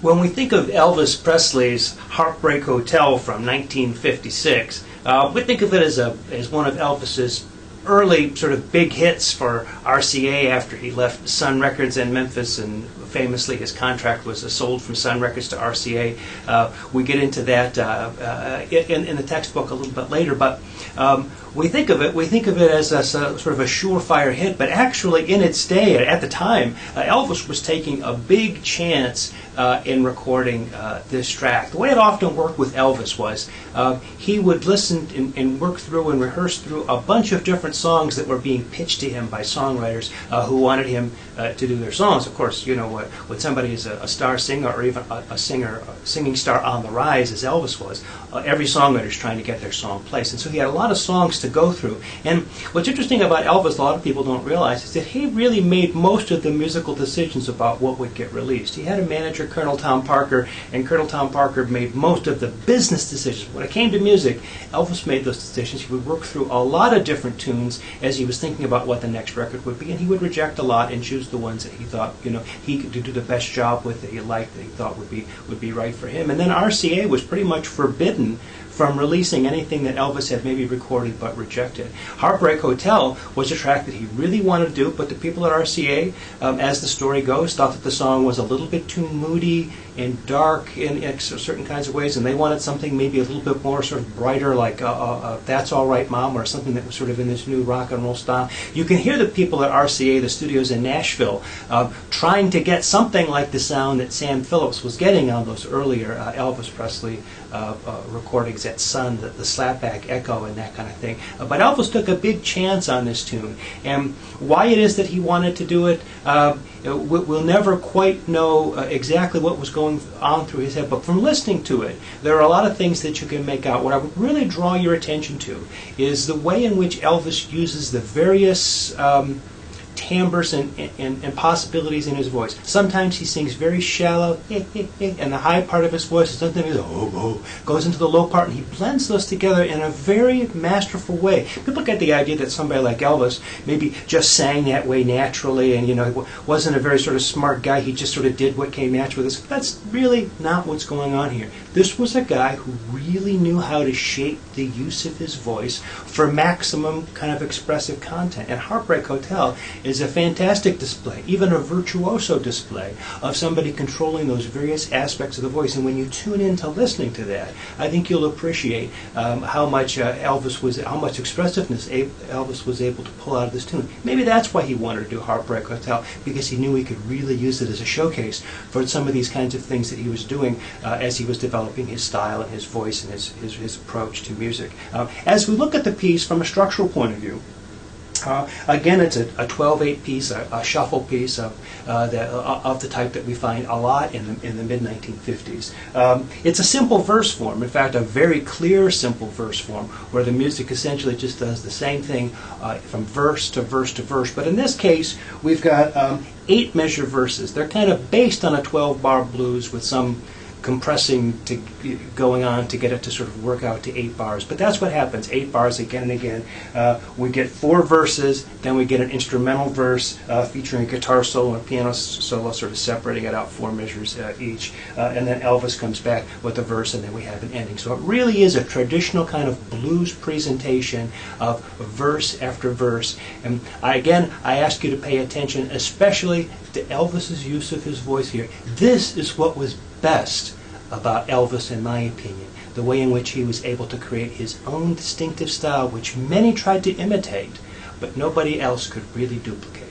When we think of Elvis Presley's Heartbreak Hotel from 1956, we think of it as one of Elvis's early sort of big hits for RCA after he left Sun Records in Memphis, and famously his contract was sold from Sun Records to RCA. We get into that in the textbook a little bit later, but we think of it as a sort of a surefire hit. But actually, in its day, at the time, Elvis was taking a big chance in recording this track. The way it often worked with Elvis was he would listen and work through and rehearse through a bunch of different songs that were being pitched to him by songwriters who wanted him to do their songs. Of course, you know, when somebody is a star singer, or even a singing star on the rise, as Elvis was, every songwriter is trying to get their song placed. And so he had a lot of songs to go through. And what's interesting about Elvis, a lot of people don't realize, is that he really made most of the musical decisions about what would get released. He had a manager, Colonel Tom Parker, and Colonel Tom Parker made most of the business decisions. When it came to music, Elvis made those decisions. He would work through a lot of different tunes as he was thinking about what the next record would be, and he would reject a lot and choose the ones that he thought, you know, he could do the best job with, that he liked, that he thought would be right for him. And then RCA was pretty much forbidden from releasing anything that Elvis had maybe recorded but rejected. Heartbreak Hotel was a track that he really wanted to do, but the people at RCA, as the story goes, thought that the song was a little bit too moody and dark in certain kinds of ways, and they wanted something maybe a little bit more sort of brighter, like That's All Right Mom, or something that was sort of in this new rock and roll style. You can hear the people at RCA, the studios in Nashville, trying to get something like the sound that Sam Phillips was getting on those earlier Elvis Presley recordings at Sun, the slapback echo and that kind of thing. But Elvis took a big chance on this tune, and why it is that he wanted to do it, we'll never quite know exactly what was going on through his head, but from listening to it, there are a lot of things that you can make out. What I would really draw your attention to is the way in which Elvis uses the various timbres and possibilities in his voice. Sometimes he sings very shallow, and the high part of his voice is something goes into the low part, and he blends those together in a very masterful way. People get the idea that somebody like Elvis maybe just sang that way naturally, and, you know, he wasn't a very sort of smart guy. He just sort of did what came naturally. That's really not what's going on here. This was a guy who really knew how to shape the use of his voice for maximum kind of expressive content. And Heartbreak Hotel is a fantastic display, even a virtuoso display, of somebody controlling those various aspects of the voice. And when you tune into listening to that, I think you'll appreciate how much how much expressiveness Elvis was able to pull out of this tune. Maybe that's why he wanted to do Heartbreak Hotel, because he knew he could really use it as a showcase for some of these kinds of things that he was doing as he was developing his style and his voice and his approach to music. As we look at the piece from a structural point of view, again, it's a 12/8 piece, a shuffle piece of the type that we find a lot in the mid-1950s. It's a simple verse form, in fact, a very clear, simple verse form, where the music essentially just does the same thing from verse to verse to verse. But in this case, we've got 8 measure verses. They're kind of based on a 12-bar blues with some compressing going on to get it to sort of work out to 8 bars. But that's what happens, 8 bars again and again. We get 4 verses, then we get an instrumental verse featuring a guitar solo and a piano solo, sort of separating it out 4 measures each. And then Elvis comes back with a verse, and then we have an ending. So it really is a traditional kind of blues presentation of verse after verse. And I ask you to pay attention, especially to Elvis's use of his voice here. This is what was best about Elvis, in my opinion, the way in which he was able to create his own distinctive style, which many tried to imitate, but nobody else could really duplicate.